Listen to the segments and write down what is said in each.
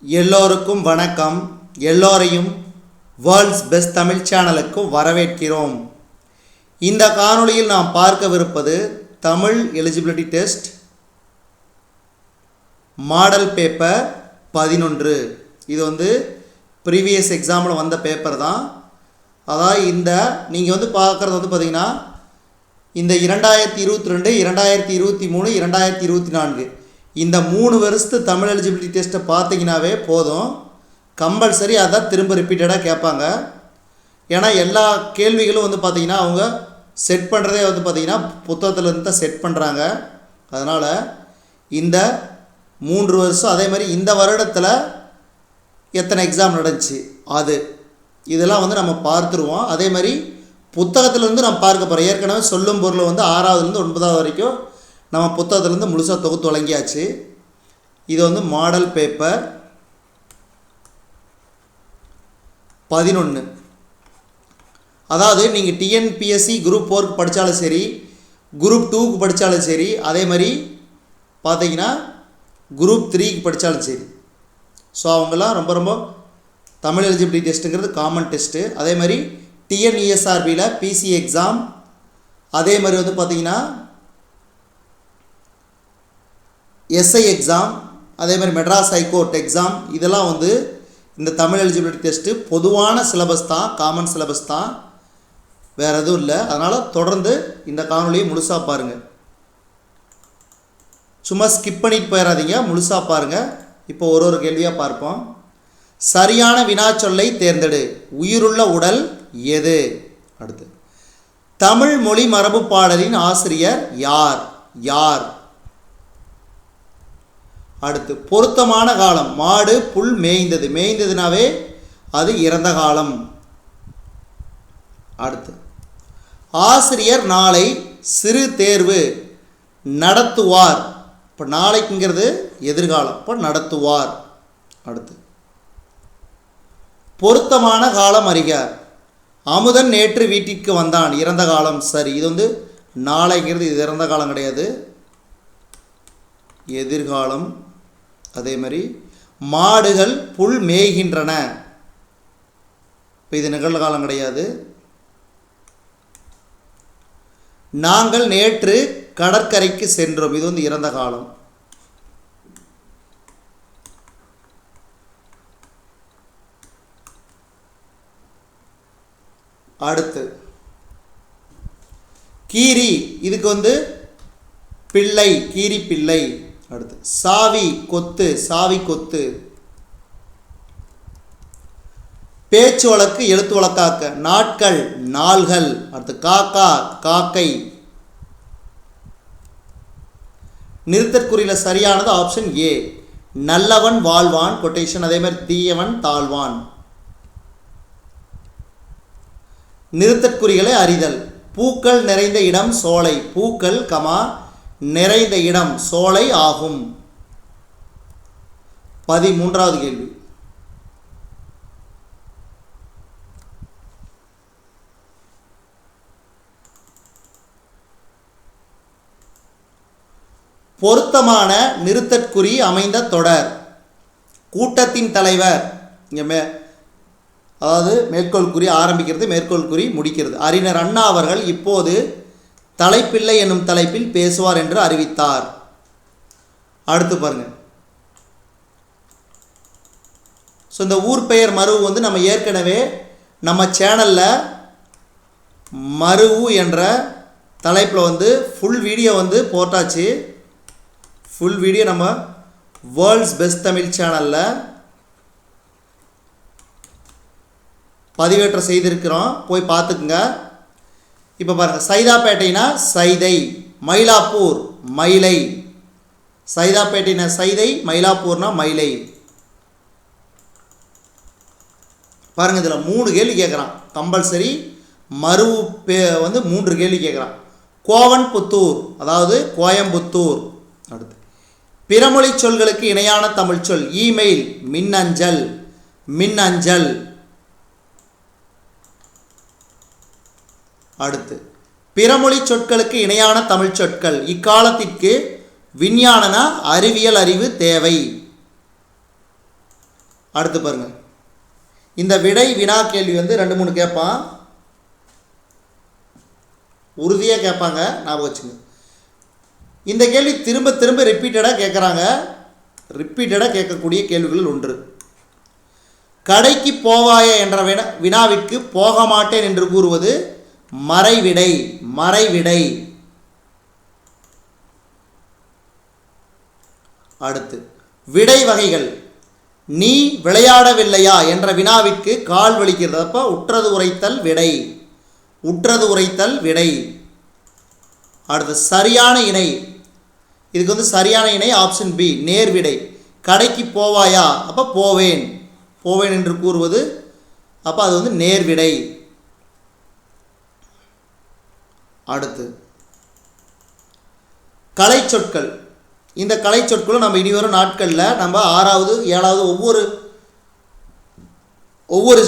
எல்லோருக்கும் வணக்கம். எல்லோரையும் வேர்ல்ட்ஸ் பெஸ்ட் தமிழ் சேனலுக்கு வரவேற்கிறோம். இந்த காணொளியில் நாம் பார்க்கவிருப்பது Tamil eligibility test model paper 11. இது ப்ரீவியஸ் எக்ஸாமில் வந்த பேப்பர் தான். அதாவது நீங்கள் பார்க்குறது பார்த்தீங்கன்னா இந்த 2022, 2023, 2024 இந்த 3 வருஷத்து தமிழ் எலிஜிபிலிட்டி டெஸ்ட்டை பார்த்தீங்கன்னாவே போதும். கம்பல்சரி அதான் திரும்ப ரிப்பீட்டடாக கேட்பாங்க. ஏன்னா எல்லா கேள்விகளும் பார்த்தீங்கன்னா அவங்க செட் பண்ணுறதே பார்த்தீங்கன்னா புத்தகத்துலேருந்து தான் செட் பண்ணுறாங்க. அதனால் இந்த 3 வருஷம் அதே மாதிரி இந்த வருடத்தில் எத்தனை எக்ஸாம் நடந்துச்சு இதெல்லாம் நம்ம பார்த்துருவோம். அதே மாதிரி புத்தகத்திலேருந்து நம்ம பார்க்க போகிறோம். ஏற்கனவே சொல்லும் பொருள் 6வதுலேருந்து 9வது வரைக்கும் நம்ம புத்தகத்திலேருந்து முழுசாக தொகுத்து வழங்கியாச்சு. இது மாடல் பேப்பர் 11. அதாவது நீங்கள் டிஎன்பிஎஸ்சி குரூப் 4க்கு படித்தாலும் சரி, குரூப் 2க்கு படித்தாலும் சரி, அதே மாதிரி பார்த்தீங்கன்னா குரூப் 3க்கு படித்தாலும் சரி. ஸோ அவங்கெல்லாம் ரொம்ப ரொம்ப தமிழ் எலிஜிபிலிட்டி டெஸ்ட்டுங்கிறது காமன் டெஸ்ட்டு. அதே மாதிரி டிஎன்இஎஸ்ஆர்பியில் பிசி எக்ஸாம், அதே மாதிரி பார்த்தீங்கன்னா எஸ்ஐ எக்ஸாம், அதே மாதிரி மெட்ராஸ் ஹைகோர்ட் எக்ஸாம், இதெல்லாம் இந்த தமிழ் எலிஜிபிலிட்டி டெஸ்ட்டு பொதுவான சிலபஸ் தான், காமன் சிலபஸ் தான், வேறு எதுவும் இல்லை. அதனால் தொடர்ந்து இந்த காணொலியை முழுசாக பாருங்கள். சும்மா ஸ்கிப் பண்ணிட்டு போயிடாதீங்க, முழுசாக பாருங்கள். இப்போ ஒரு கேள்வியாக பார்ப்போம். சரியான வினாச்சொல்லை தேர்ந்தெடு. உயிருள்ள உடல் எது? அடுத்து, தமிழ் மொழி மரபு பாடலின் ஆசிரியர் யார்? அடுத்து, பொருத்தமான காலம். மாடு புல் மேய்ந்தது. மேய்ந்ததுனாவே அது இறந்த காலம். அடுத்து, ஆசிரியர் நாளை சிறு தேர்வு நடத்துவார். இப்போ நாளைக்குங்கிறது எதிர்காலம், இப்போ நடத்துவார். அடுத்து, பொருத்தமான காலம் அறிக. அமுதன் நேற்று வீட்டிற்கு வந்தான். இறந்த காலம். சரி, இது நாளைங்கிறது இது இறந்த காலம் கிடையாது, எதிர்காலம். அதே மாதிரி மாடுகள் புல் மேய்கின்றன. இப்போ இது நிகழ்காலம் கிடையாது. நாங்கள் நேற்று கடற்கரைக்கு சென்றோம். இது இறந்த காலம். அடுத்து, கீரி. இதுக்கு பிள்ளை, கீரி பிள்ளை. அடுத்து, சாவி கொத்து. சாவி கொத்து. பேச்சு வழக்கு எழுத்து வழக்காக்க. நாட்கள் நாள்கள். அடுத்து, காக்கா காக்கை. நிறுத்தற்குறியில் சரியானது ஆப்ஷன் ஏ, நல்லவன் வாழ்வான் கொட்டேஷன். அதே மாதிரி தீயவன் தாழ்வான். நிறுத்தற்குறிகளை அறிதல். பூக்கள் நிறைந்த இடம் சோலை. பூக்கள் நிறைந்த இடம் சோலை ஆகும். 13வது கேள்வி. பொருத்தமான நிறுத்தற்குறி அமைந்த தொடர். கூட்டத்தின் தலைவர். இங்கே அதாவது மேற்கோள் குறி ஆரம்பிக்கிறது, மேற்கோள் குறி முடிக்கிறது. அறிஞர் அண்ணா அவர்கள் இப்போது தலைப்பிள்ளை என்னும் தலைப்பில் பேசுவார் என்று அறிவித்தார். அடுத்து பாருங்க. ஸோ இந்த ஊர் பெயர் மருவு நம்ம ஏற்கனவே நம்ம சேனலில் மருவு என்ற தலைப்பில் ஃபுல் வீடியோ போட்டாச்சு. ஃபுல் வீடியோ நம்ம வேர்ல்ட்ஸ் பெஸ்ட் தமிழ் சேனலில் பதிவேற்றம் செய்திருக்கிறோம், போய் பார்த்துக்குங்க. இப்போ பாருங்கள், சைதாப்பேட்டைனா சைதை, மயிலாப்பூர் மயிலை. சைதாப்பேட்டைனா சைதை, மயிலாப்பூர்னா மயிலை. பாருங்கள், இதில் 3 கேள்வி கேட்குறான். கம்பல்சரி மருவு 3 கேள்வி கேட்குறான். கோவன்புத்தூர், அதாவது கோயம்புத்தூர். அடுத்து, பிறமொழி சொல்களுக்கு இணையான தமிழ் சொல். இமெயில் மின்னஞ்சல், மின்னஞ்சல். அடுத்து, பிறமொழி சொற்களுக்கு இணையான தமிழ் சொற்கள். இக்காலத்திற்கு விஞ்ஞானனா அறிவியல் அறிவு தேவை. அடுத்து பாருங்க, இந்த விடை வினா கேள்வி வந்து 2-3 கேட்பான், உறுதியாக கேட்பாங்க, ஞாபகம் வச்சுங்க. இந்த கேள்வி திரும்ப திரும்ப ரிப்பீட்டடாக கேட்குறாங்க, ரிப்பீட்டடாக கேட்கக்கூடிய கேள்விகள் ஒன்று. கடைக்கு போவாய என்ற வினாவிற்கு போக மாட்டேன் என்று கூறுவது மறைவிடை. மறைவிடை. அடுத்து விடை வகைகள். நீ விளையாடவில்லையா என்ற வினாவிற்கு கால் வலிக்கிறது, அப்போ உற்றது உரைத்தல் விடை. உற்றது உரைத்தல் விடை. அடுத்து சரியான இணை. இதுக்கு வந்து சரியான இணை ஆப்ஷன் பி, நேர்விடை. கடைக்கு போவாயா, அப்போ போவேன். போவேன் என்று கூறுவது, அப்போ அது வந்து நேர்விடை. அடுத்து கலை சொற்கள். இந்த கலை சொற்களும் நம்ம இனிவரும் நாட்களில் நம்ம 6வது 7வது ஒவ்வொரு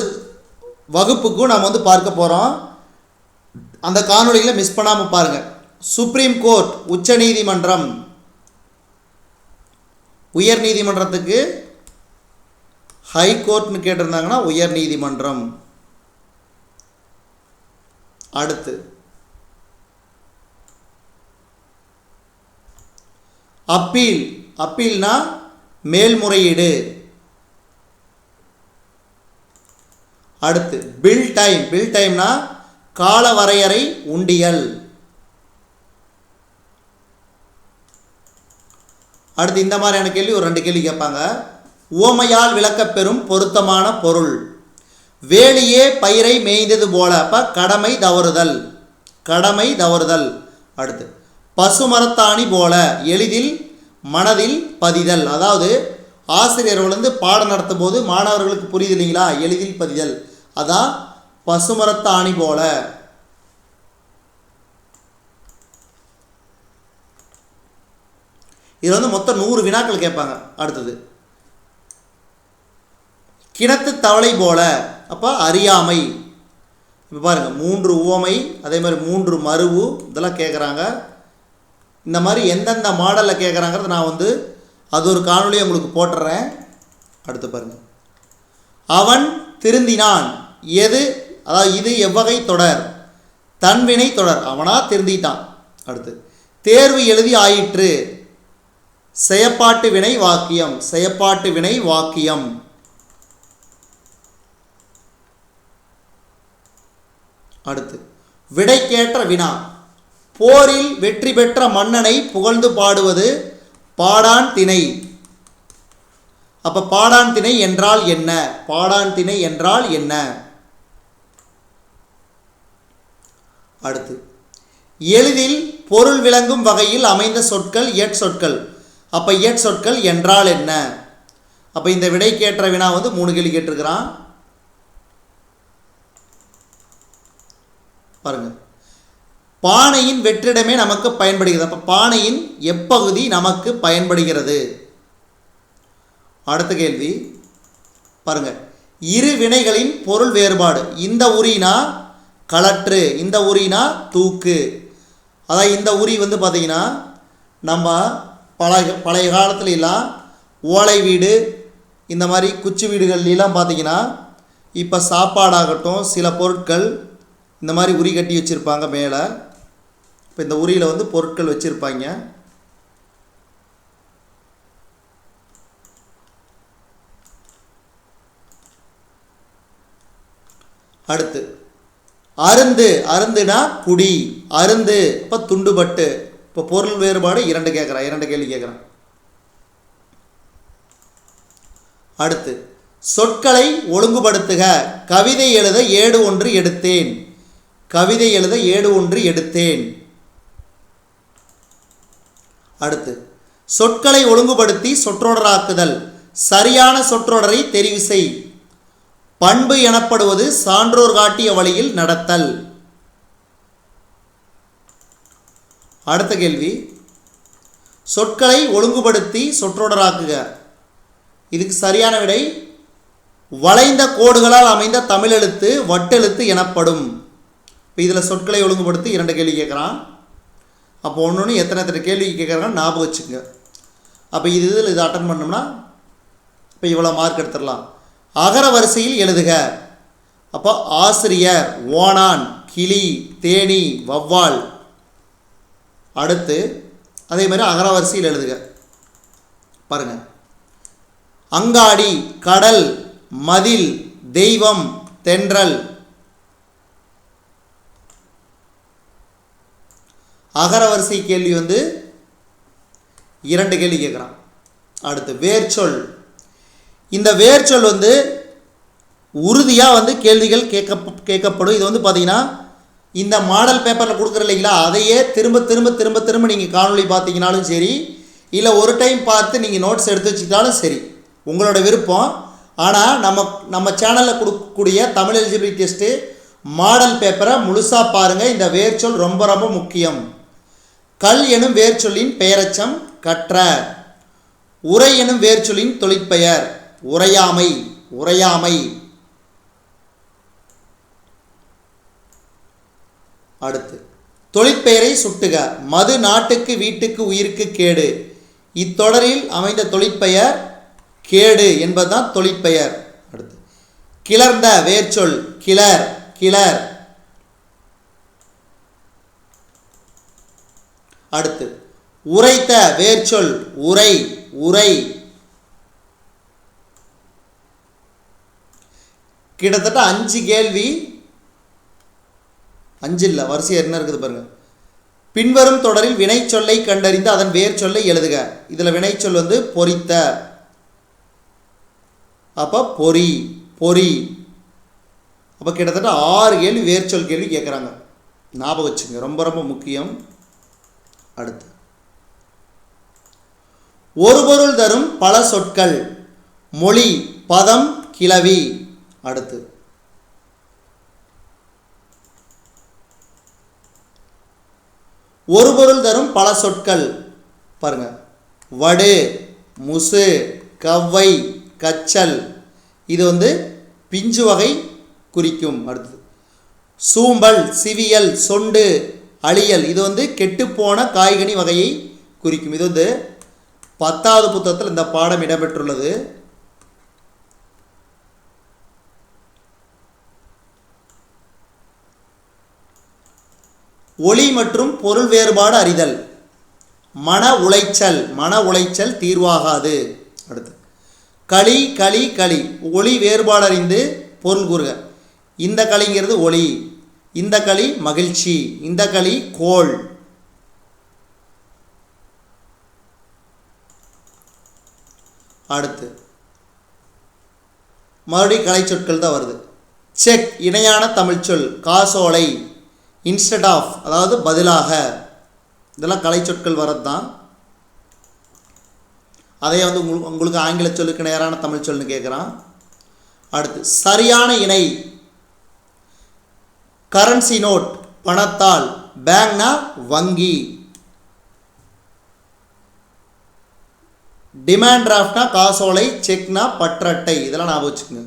வகுப்புக்கும் நம்ம வந்து பார்க்க போகிறோம். அந்த காணொலிகளை மிஸ் பண்ணாமல் பாருங்கள். சுப்ரீம் கோர்ட் உச்ச நீதிமன்றம், உயர் நீதிமன்றத்துக்கு ஹை கோர்ட்னு கேட்டிருந்தாங்கன்னா உயர் நீதிமன்றம். அடுத்து அப்பீல். அப்பீல்னா மேல்முறையீடு. அடுத்து பில் டைம். பில் டைம்னா கால வரையறை உண்டியல். அடுத்து இந்த மாதிரியான கேள்வி ஒரு 2 கேள்வி கேட்பாங்க. உவமையால் விளக்கப்பெறும் பொருத்தமான பொருள். வேலியே பயிரை மேய்ந்தது போல, அப்போ கடமை தவறுதல். கடமை தவறுதல். அடுத்து பசுமரத்தாணி போல, எளிதில் மனதில் பதிதல். அதாவது ஆசிரியர்கள் வந்து பாடம் நடத்தும் போது மாணவர்களுக்கு புரியுது இல்லைங்களா, எளிதில் பதிதல், அதான் பசுமரத்தாணி போல. இதில் வந்து மொத்தம் 100 வினாக்கள் கேட்பாங்க. அடுத்தது கிணத்து தவளை போல, அப்போ அறியாமை. இப்போ பாருங்கள் 3 உவமை, அதே மாதிரி 3 மருவு, இதெல்லாம் கேட்குறாங்க. இந்த மாதிரி எந்தெந்த மாடலில் கேட்குறாங்கிறது நான் வந்து அது ஒரு காணொலியை உங்களுக்கு போட்டுறேன். அடுத்து பாருங்கள், அவன் திருந்தினான். எது, அதாவது இது எவ்வகை தொடர்? தன்வினை தொடர். அவனா திருந்திட்டான். அடுத்து தேர்வு எழுதி ஆயிற்று. செயப்பாட்டு வினை வாக்கியம். செயப்பாட்டு வினை வாக்கியம். அடுத்து விடைக்கேற்ற வினா. போரில் வெற்றி பெற்ற மன்னனை புகழ்ந்து பாடுவது பாடான் திணை. அப்போ பாடான் திணை என்றால் என்ன? பாடான் திணை என்றால் என்ன? அடுத்து எளிதில் பொருள் விளங்கும் வகையில் அமைந்த சொற்கள் இயற்சொற்கள். அப்போ இயற்சொற்கள் என்றால் என்ன? அப்போ இந்த விடைக்கேற்ற வினா வந்து 3 கேள்வி கேட்டிருக்கிறான். பாருங்க, பானையின் வெற்றிடமே நமக்கு பயன்படுகிறது. அப்போ பானையின் எப்பகுதி நமக்கு பயன்படுகிறது? அடுத்த கேள்வி பாருங்க, இரு வினைகளின் பொருள் வேறுபாடு. இந்த உரினா களற்று, இந்த உரினா தூக்கு. அதாவது இந்த உரி வந்து பார்த்திங்கன்னா நம்ம பழைய காலத்துலலாம் ஓலை வீடு, இந்த மாதிரி குச்சி வீடுகள்லாம் பார்த்திங்கன்னா இப்போ சாப்பாடாகட்டும் சில பொருட்கள் இந்த மாதிரி உரி கட்டி வச்சுருப்பாங்க மேலே. இப்போ இந்த உரியில் வந்து பொருட்கள் வச்சுருப்பாங்க. அடுத்து அருந்து. அருந்துனா குடி. அருந்து இப்போ துண்டுபட்டு. இப்போ பொருள் வேறுபாடு 2 கேட்குறான், 2 கேள்வி கேட்குறான். அடுத்து சொற்களை ஒழுங்குபடுத்துக. கவிதை எழுத ஏடு ஒன்று எடுத்தேன். கவிதை எழுத ஏடு ஒன்று எடுத்தேன். அடுத்து சொற்களை ஒழுங்குபடுத்தி சொற்றொடராக்குதல். சரியான சொற்றொடரை தெரிவு செய். பண்பு எனப்படுவது சான்றோர் காட்டிய வழியில் நடத்தல். அடுத்த கேள்வி, சொற்களை ஒழுங்குபடுத்தி சொற்றொடராக்குக. இதுக்கு சரியான விடை வளைந்த கோடுகளால் அமைந்த தமிழெழுத்து வட்டெழுத்து எனப்படும். இப்போ இதில் சொற்களை ஒழுங்குபடுத்தி 2 கேள்வி கேட்குறான். அப்போ ஒன்று எத்தனை கேள்வி கேட்குறாங்கன்னு ஞாபகம் வச்சுங்க. அப்போ இதில் இதை அட்டன் பண்ணோம்னா இப்போ இவ்வளோ மார்க் எடுத்துடலாம். அகர வரிசையில் எழுதுக. அப்போ ஆசிரியர், ஓணான், கிளி, தேனி, வவ்வால். அடுத்து அதே மாதிரி அகர வரிசையில் எழுதுக. பாருங்கள், அங்காடி, கடல், மதில், தெய்வம், தென்றல். அகர வரிசை கேள்வி வந்து 2 கேள்வி கேட்குறான். அடுத்து வேர்ச்சொல். இந்த வேர்ச்சொல் வந்து உறுதியாக வந்து கேள்விகள் கேட்கப்படும். இது வந்து பார்த்தீங்கன்னா இந்த மாடல் பேப்பரில் கொடுக்குற இல்லைங்களா, அதையே திரும்ப திரும்ப திரும்ப திரும்ப நீங்கள் காணொலி பார்த்தீங்கனாலும் சரி, இல்லை ஒரு டைம் பார்த்து நீங்கள் நோட்ஸ் எடுத்து வச்சுக்கிட்டாலும் சரி, உங்களோட விருப்பம். ஆனால் நம்ம சேனலில் கொடுக்கக்கூடிய தமிழ் எலிஜிபிலிட்டி டெஸ்ட்டு மாடல் பேப்பரை முழுசாக பாருங்கள். இந்த வேர்ச்சொல் ரொம்ப ரொம்ப முக்கியம். கல் எனும் வேர்ச்சொல்லின் பெயரச்சம் கற்ற. உரை எனும் வேர்ச்சொல்லின் தொழிற்பெயர் உரையாமை. உரையாமை. அடுத்து தொழிற்பெயரை சுட்டுக. மது நாட்டுக்கு வீட்டுக்கு உயிருக்கு கேடு. இத்தொடரில் அமைந்த தொழிற்பெயர் கேடு என்பதுதான் தொழிற்பெயர். அடுத்து கிளர்ந்த வேர்ச்சொல் கிளர். கிளர். அடுத்து உரைத்த வேர்ச்சொல் உரை. உரை. கிட்டத்தட்ட 5 கேள்வி, 5 இல்லை, வரிசை என்ன இருக்குது பாருங்க. பின்வரும் தொடரில் வினைச்சொல்லை கண்டறிந்து அதன் வேர்ச்சொல்லை எழுதுக. இதில் வினைச்சொல் வந்து பொரித்த. அப்போ பொறி. பொறி. அப்போ கிட்டத்தட்ட 6 கேள்வி வேர்ச்சொல் கேள்வி கேட்குறாங்க. ஞாபகம் வச்சுங்க, ரொம்ப ரொம்ப முக்கியம். அடுத்து ஒரு பொருள் தரும் பல சொற்கள் மொழி, பதம், கிளவி. அடுத்து ஒரு பொருள் தரும் பல சொற்கள் பாருங்க. வடு, முசு, கவ்வை, கச்சல். இது வந்து பிஞ்சு வகை குறிக்கும். அடுத்து சூம்பல், சிவியல், சொண்டு, அழியல். இது வந்து கெட்டுப்போன காய்கனி வகையை குறிக்கும். இது வந்து 10வது புத்தகத்தில் இந்த பாடம் இடம்பெற்றுள்ளது. ஒளி மற்றும் பொருள் வேறுபாடு அறிதல். மன உளைச்சல். மன உளைச்சல் தீர்வாகாது. அடுத்து களி, களி, களி. ஒளி வேறுபாடு அறிந்து பொருள் கூறுக. இந்த களிங்கிறது ஒளி, இந்த களி மகிழ்ச்சி, இந்த களி கோள். அடுத்து மறுபடியும் கலை சொற்கள் தான் வருது. செக் இணையான தமிழ் சொல். காசோலை, இன்ஸ்டெட் ஆஃப் அதாவது பதிலாக. இதெல்லாம் கலை சொற்கள் வரது தான். அதே வந்து உங்களுக்கு ஆங்கில சொல்லுக்கு நேரான தமிழ் சொல்னு கேட்குறான். அடுத்து சரியான இணை. கரன்சி நோட் பணத்தால், பேங்க்னா வங்கி. டிமாண்ட் டிராஃப்ட்னா காசோலை, செக்னா பற்றட்டை. இதெல்லாம் ஞாபகம் வச்சுக்கோங்க.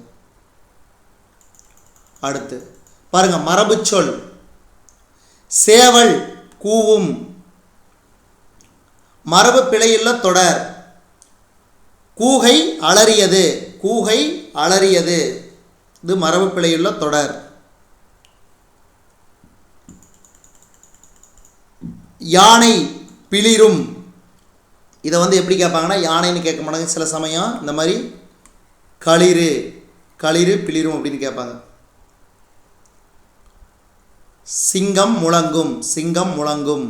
அடுத்து பாருங்க மரபு சொல். சேவல் கூவும். மரபு பிழையுள்ள தொடர். கூகை அலறியது. கூகை அலறியது. இது மரபு பிழையுள்ள தொடர். யானை பிளிரும். இதை வந்து எப்படி கேட்பாங்கன்னா யானைன்னு கேட்க மாட்டாங்க சில சமயம். இந்த மாதிரி களிறு, களிறு பிளிரும் அப்படின்னு கேட்பாங்க. சிங்கம் முழங்கும். சிங்கம் முழங்கும்.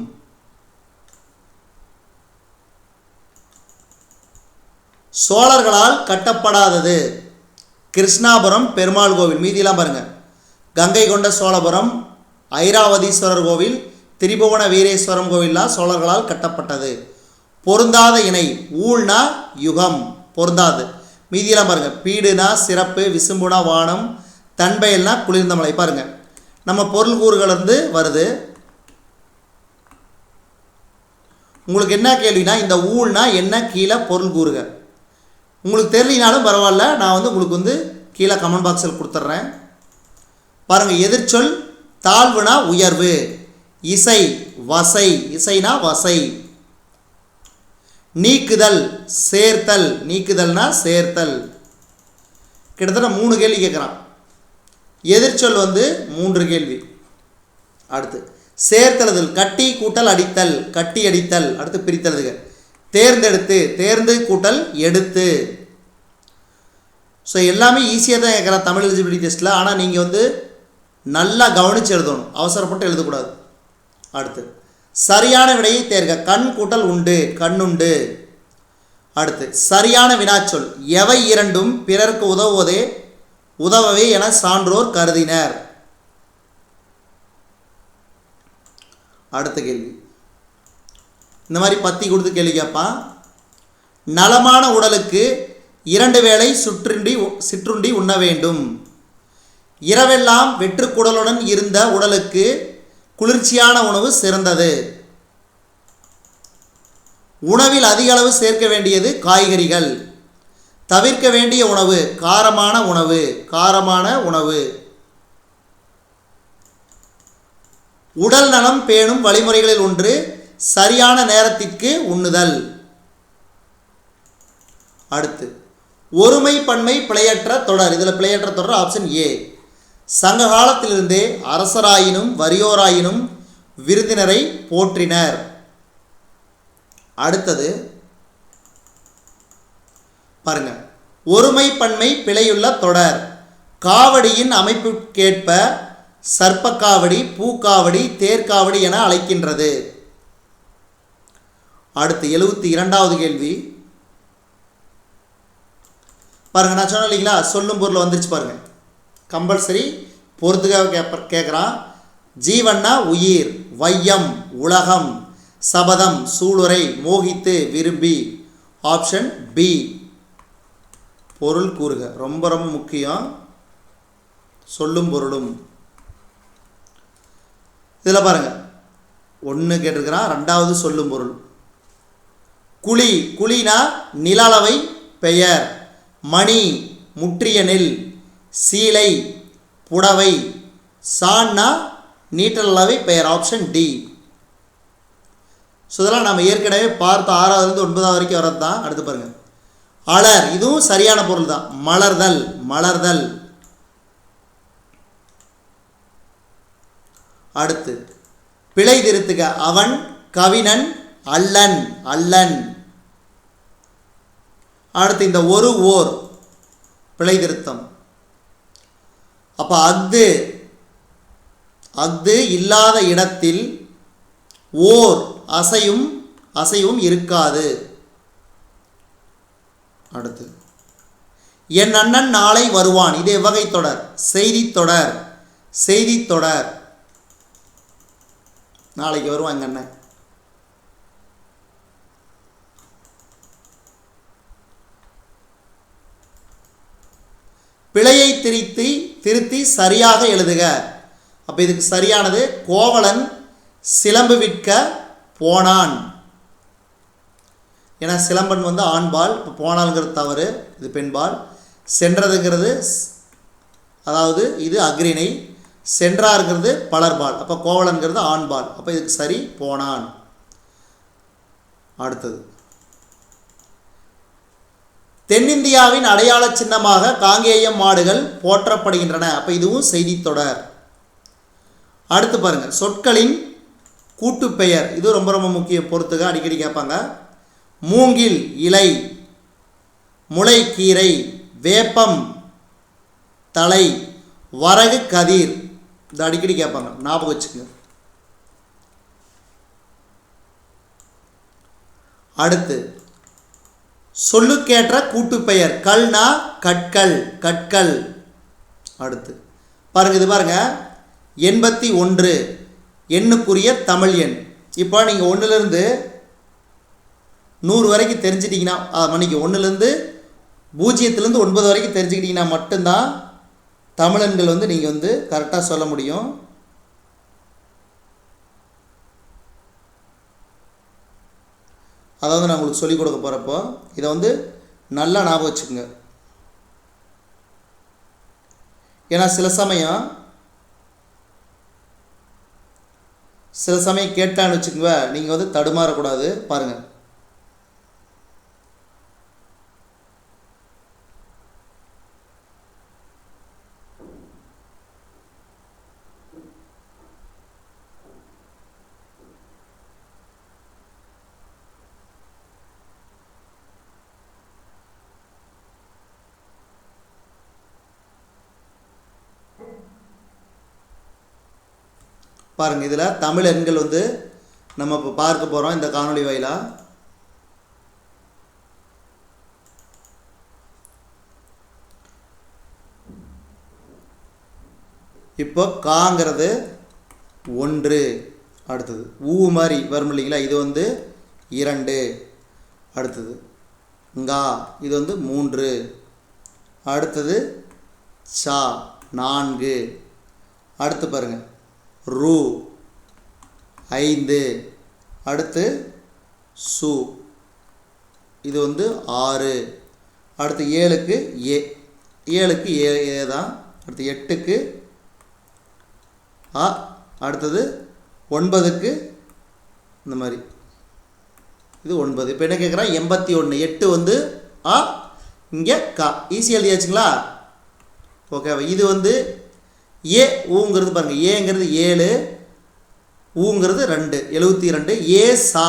சோழர்களால் கட்டப்படாதது. கிருஷ்ணாபுரம் பெருமாள் கோவில். மீதியெல்லாம் பாருங்க. கங்கை கொண்ட சோழபுரம், ஐராவதீஸ்வரர் கோவில், திரிபுவன வீரேஸ்வரம் கோவில்லாம் சோழர்களால் கட்டப்பட்டது. பொருந்தாத இணை. ஊழ்னா யுகம், பொருந்தாது. மீதியெல்லாம் பாருங்க. பீடுனா சிறப்பு, விசும்புனா வானம், தன்பெயல்னா குளிர்ந்த மலை. பாருங்க நம்ம பொருள் கூறுகள் வந்து வருது. உங்களுக்கு என்ன கேள்வினா இந்த ஊழ்னா என்ன கீழே பொருள் கூறுக. உங்களுக்கு தெரியலினாலும் பரவாயில்ல, நான் வந்து உங்களுக்கு வந்து கீழே கமெண்ட் பாக்ஸில் கொடுத்துட்றேன். பாருங்கள் எதிர்ச்சொல். தாழ்வுனா உயர்வு, இசை வசை. இசைனா வசை. நீக்குதல் சேர்த்தல். நீக்குதல்னா சேர்த்தல். கிட்டத்தட்ட 3 கேள்வி கேட்குறான். எதிர்ச்சொல் வந்து 3 கேள்வி. அடுத்து சேர்த்தெழுதல், கட்டி கூட்டல் அடித்தல், கட்டி அடித்தல். அடுத்து பிரித்தெழுதுக. தேர்ந்தெடுத்து, தேர்ந்து கூட்டல் எடுத்து. ஸோ எல்லாமே ஈஸியாக தான் கேட்குறான் தமிழ் எலிஜிபிலிட்டி டெஸ்ட்டில். ஆனால் நீங்கள் வந்து நல்லா கவனித்து எழுதணும், அவசரப்பட்டு எழுதக்கூடாது. அடுத்து சரியான விடையை தேர்க. கண் கூட்டல் உண்டு, கண்ணுண்டு. அடுத்து சரியான வினாச்சொல். எவை இரண்டும் பிறர்க்கு உதவவே என சான்றோர் கருதினர். அடுத்த கேள்வி இந்த மாதிரி பத்தி கொடுத்து கேள்வி கேட்பான். நலமான உடலுக்கு 2 வேளை சிற்றுண்டி உண்ண வேண்டும். இரவெல்லாம் வெற்றுக்குடலுடன் இருந்த உடலுக்கு குளிர்ச்சியான உணவு சிறந்தது. உணவில் அதிக அளவு சேர்க்க வேண்டியது காய்கறிகள். தவிர்க்க வேண்டிய உணவு காரமான உணவு. உடல் நலம் பேணும் வழிமுறைகளில் ஒன்று சரியான நேரத்திற்கு உண்ணுதல். அடுத்து ஒருமை பன்மை பிழையற்ற தொடர். இதில் பிழையற்ற தொடர் ஆப்ஷன் ஏ. சங்க காலத்திலிருந்தே அரசராயினும் வறியோராயினும் விருந்தினரை போற்றினர். அடுத்தது பாருங்க, ஒருமை பன்மை பிழையுள்ள தொடர். காவடியின் அமைப்புக்கேற்ப சர்ப்பக்காவடி, பூக்காவடி, தேர்காவடி என அழைக்கின்றது. அடுத்து 72வது கேள்வி பாருங்க. நான் சொன்னேன் இல்லைங்களா, சொல்லும் பொருள் வந்துருச்சு பாருங்க. கம்பல்சரி பொறுத்துக்காக கேட்குறான். ஜீவன்னா உயிர், வையம் உலகம், சபதம் சூளுரை, மோகித்து விரும்பி. Option B. பொருள் கூறுக. ரொம்ப ரொம்ப முக்கியம் சொல்லும் பொருளும். இதில் பாருங்க, 1 கேட்டிருக்கிறான், 2வது சொல்லும் பொருள். குழி, குழினா நில அளவை பெயர். மணி முற்றிய நெல். சீலை புடவை. சான்னா நீட்டல் அளவை பெயர். Option D. ஸோ இதெல்லாம் நம்ம ஏற்கனவே பார்த்த 6வதுலேருந்து 9வது வரைக்கும் வரது தான். அடுத்து பாருங்கள், அலர். இதுவும் சரியான பொருள் தான். மலர்தல். அடுத்து பிழை திருத்துக. அவன் கவினன் அல்லன். அடுத்து இந்த ஒரு ஓர் பிழை திருத்தம். அப்போ அஃது இல்லாத இடத்தில் ஓர் அசையும் இருக்காது. அடுத்து என் அண்ணன் நாளை வருவான். இது எவ்வகை தொடர்? செய்தி தொடர். நாளைக்கு வருவான் எங்கள் அண்ணன். பிழையை திருத்தி சரியாக எழுதுக. அப்போ இதுக்கு சரியானது கோவலன் சிலம்பு விற்க போனான். ஏன்னா சிலம்பன் வந்து ஆண்பால், இப்போ போனால்ங்கிறது தவறு, இது பெண்பால். சென்றதுங்கிறது அதாவது இது அக்ரிணை, சென்றாருங்கிறது பலர்பால், அப்போ கோவலன்கிறது ஆண்பால். அப்போ இதுக்கு சரி போனான். அடுத்தது தென்னிந்தியாவின் அடையாள சின்னமாக காங்கேயம் மாடுகள் போற்றப்படுகின்றன. அப்போ இதுவும் செய்தித்தொடர். அடுத்து பாருங்கள், சொற்களின் கூட்டுப்பெயர். இது ரொம்ப ரொம்ப முக்கியம், பொறுத்துக, அடிக்கடி கேட்பாங்க. மூங்கில் இலை, முளைக்கீரை, வேப்பம் தலை, வரகு கதிர். இது அடிக்கடி கேட்பாங்க, ஞாபகம் வச்சுக்கோங்க. அடுத்து சொல்லுக்கேற்ற கூட்டுப்பெயர். கல்னா கற்கள். அடுத்து பாருங்க, இது பாருங்க 81 எண்ணுக்குரிய தமிழ் எண். இப்போ நீங்கள் 1லேருந்து 100 வரைக்கும் தெரிஞ்சிட்டிங்கன்னா, மன்னிக்கு 1லேருந்து 0லேருந்து 9 வரைக்கும் தெரிஞ்சுக்கிட்டிங்கன்னா மட்டும்தான் தமிழன்கள் வந்து நீங்கள் வந்து கரெக்டாக சொல்ல முடியும். அதாவது நான் உங்களுக்கு சொல்லிக் கொடுக்க போகிறப்போ இதை வந்து நல்லா ஞாபகம் வச்சுக்கோங்க. ஏன்னா சில சமயம் கேட்டான்னு வச்சுக்கோங்க, நீங்கள் வந்து தடுமாறக்கூடாது. பாருங்கள், பாருங்கள், இதில் தமிழ் எண்கள் வந்து நம்ம இப்போ பார்க்க போகிறோம் இந்த காணொளி வாயிலாக. இப்போ காங்கிறது 1, அடுத்தது ஊ மாதிரி வரும் இல்லைங்களா, இது வந்து 2, அடுத்தது ngா இது வந்து 3, அடுத்தது சா 4, அடுத்து பாருங்கள் ரூ 5, அடுத்து சு இது வந்து 6, அடுத்து 7க்கு ஏ, 7க்கு ஏ தான், அடுத்து 8க்கு ஆ, அடுத்தது 9க்கு இந்த மாதிரி இது 9. இப்போ என்ன கேட்குறான் 81, 8 வந்து ஆ, இங்கே கா, ஈஸியாக எழுதியாச்சுங்களா? ஓகேவா? இது வந்து ஏ ஊங்கிறது பாருங்கள், ஏங்கிறது 7, ஊங்கிறது 2, 72. ஏ சா,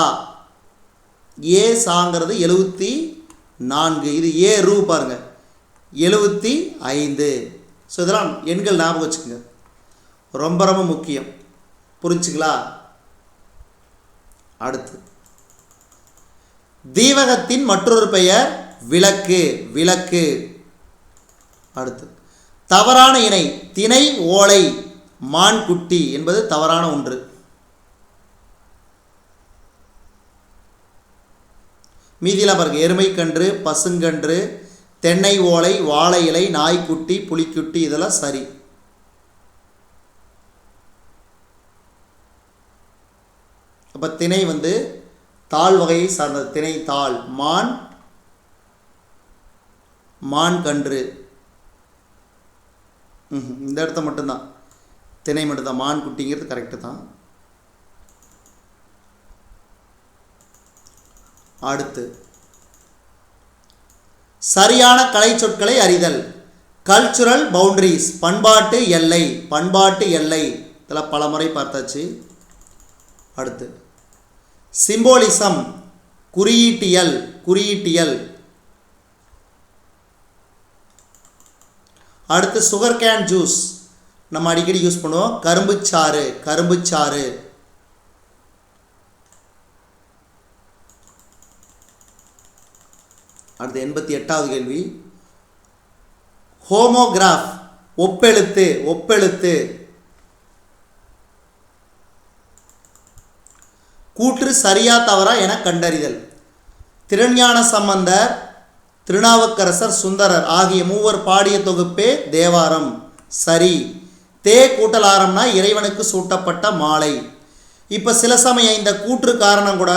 ஏ சாங்கிறது 74. இது ஏ ரூ பாருங்கள் 75. ஸோ இதெல்லாம் எண்கள் ஞாபகம் வச்சுக்கோங்க, ரொம்ப ரொம்ப முக்கியம். புரிஞ்சுங்களா? அடுத்து தீவகத்தின் மற்றொரு பெயர் விளக்கு, விளக்கு. அடுத்து தவறான இணை திணை ஓலை மான்குட்டி என்பது தவறான ஒன்று. மீதியெல்லாம் பாருங்கள், எருமைக்கன்று, பசுங்கன்று, தென்னை ஓலை, வாழை இலை, நாய்க்குட்டி, புலிக்குட்டி, இதெல்லாம் சரி. அப்போ திணை வந்து தாள் வகையை சார்ந்தது. திணை தாள், மான் மான் கன்று, இந்த இடத்த மட்டும்தான் திணை மட்டும்தான், மான் குட்டிங்கிறது கரெக்டு தான். அடுத்து சரியான கலை சொற்களை அறிதல். கல்ச்சுரல் பவுண்டரிஸ் பண்பாட்டு எல்லை, பண்பாட்டு எல்லை இதெல்லாம் பல முறை பார்த்தாச்சு. அடுத்து சிம்போலிசம் குறியீட்டியல், குறியீட்டியல். அடுத்து சுகர் கேன் ஜூஸ் நம்ம அடிக்கடி யூஸ் பண்ணுவோம், கரும்புச்சாறு, கரும்புச்சாறு. அடுத்து 88வது கேள்வி, ஹோமோகிராஃப் ஒப்பெழுத்து, ஒப்பெழுத்து. கூற்று சரியா தவறா என கண்டறிதல். திருஞான சம்பந்தர், திருநாவுக்கரசர், சுந்தரர் ஆகிய மூவர் பாடிய தொகுப்பே தேவாரம். சரி. தே கூட்டலாரம்னா இறைவனுக்கு சூட்டப்பட்ட மாலை. இப்போ சில சமயம் இந்த கூற்று காரணம் கூட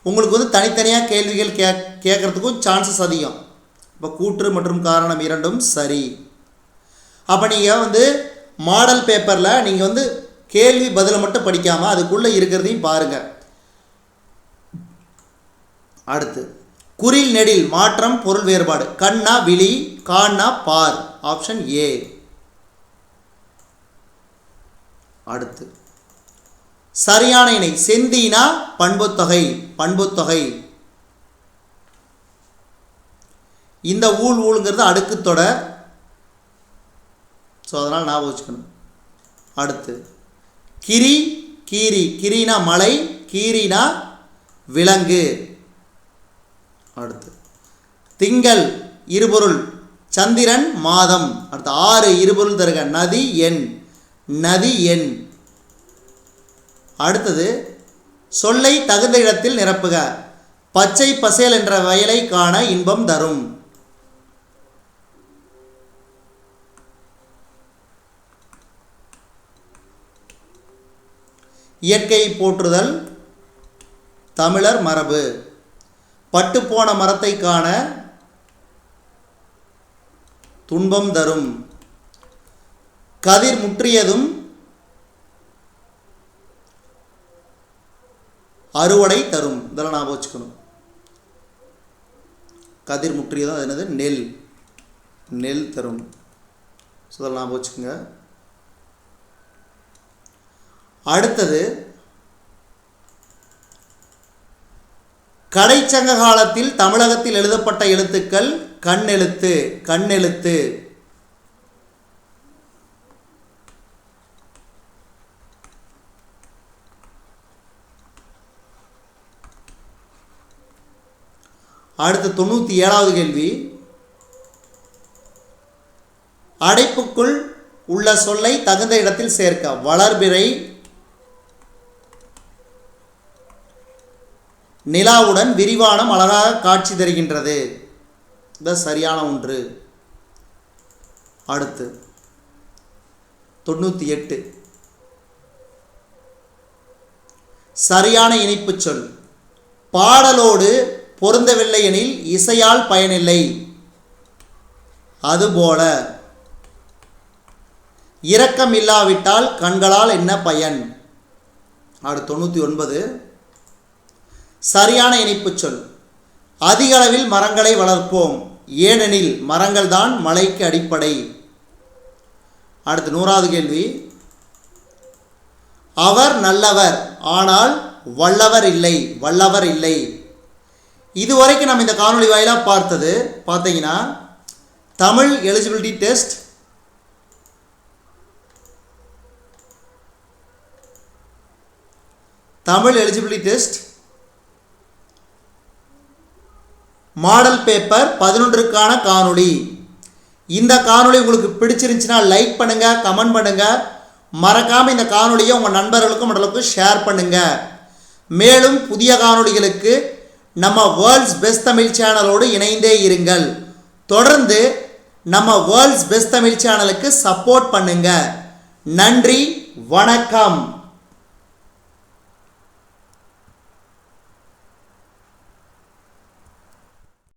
உங்களுக்கு வந்து தனித்தனியாக கேள்விகள் கேட்குறதுக்கும் சான்சஸ் அதிகம். இப்போ கூற்று மற்றும் காரணம் இரண்டும் சரி. அப்போ நீங்கள் வந்து மாடல் பேப்பரில் நீங்கள் வந்து கேள்வி பதிலை மட்டும் படிக்காமல் அதுக்குள்ளே இருக்கிறதையும் பாருங்கள். அடுத்து குறில் நெடில் மாற்றம் பொருள் வேறுபாடு. கண்ணா விழி, காண்ணா பார், ஆப்ஷன் ஏ. அடுத்து சரியான இணை செந்தீனா பண்புத்தொகை, பண்புத்தொகை. இந்த ஊழ் ஊழுங்கிறது அடுக்கு தொடர், ஸோ அதனால் ஞாபகம் வச்சுக்கணும். அடுத்து கிரி கீரி, கிரினா மலை, கீரினா விலங்கு. அடுத்து திங்கள் இருபொருள், சந்திரன் மாதம். அடுத்து 6 இருபொருள் தருக, நதி எண், நதி எண். அடுத்தது சொல்லை தகுந்த இடத்தில் நிரப்புக. பச்சை பசேல் என்ற வயலை காண இன்பம் தரும். இயற்கை போற்றுதல் தமிழர் மரபு. பட்டுப்போன மரத்தை காண துன்பம் தரும். கதிர் முற்றியதும் அறுவடை தரும். இதெல்லாம் ஞாபகம் வச்சுக்கணும். கதிர் முற்றியதும் அது என்னது, நெல், நெல் தரும். ஸோ இதெல்லாம் ஞாபகம் வச்சுக்கோங்க. அடுத்தது கடைச்சங்க காலத்தில் தமிழகத்தில் எழுதப்பட்ட எழுத்துக்கள் கண்ணெழுத்து, கண்ணெழுத்து. அடுத்து 97வது கேள்வி, அடைப்புக்குள் உள்ள சொல்லை தகுந்த இடத்தில் சேர்க்க. வளர்பிறை நிலாவுடன் விரிவானம் அழகாக காட்சி தருகின்றது. இது சரியான ஒன்று. அடுத்து 98, சரியான இணைப்பு சொல். பாடலோடு பொருந்தவில்லை எனில் இசையால் பயனில்லை. அதுபோல இரக்கம் இல்லாவிட்டால் கண்களால் என்ன பயன். அடுத்து 99, சரியான இணைப்பு சொல். அதிக அளவில் மரங்களை வளர்ப்போம், ஏனெனில் மரங்கள் தான் மழைக்கு அடிப்படை. அடுத்து 100வது கேள்வி, அவர் நல்லவர் ஆனால் வல்லவர் இல்லை. வல்லவர் இல்லை. இதுவரைக்கும் நம்ம இந்த காணொளி வாயிலாக பார்த்தது பார்த்தீங்கன்னா Tamil eligibility test, model paper 11க்கான காணொளி. இந்த காணொளி உங்களுக்கு பிடிச்சிருந்துச்சுன்னா லைக் பண்ணுங்கள், கமெண்ட் பண்ணுங்கள். மறக்காமல் இந்த காணொளியை உங்கள் நண்பர்களுக்கும் மற்றவர்களுக்கும் ஷேர் பண்ணுங்கள். மேலும் புதிய காணொளிகளுக்கு நம்ம வேர்ல்ட்ஸ் பெஸ்ட் தமிழ் சேனலோடு இணைந்தே இருங்கள். தொடர்ந்து நம்ம வேர்ல்ட்ஸ் பெஸ்ட் தமிழ் சேனலுக்கு சப்போர்ட் பண்ணுங்கள். நன்றி, வணக்கம்.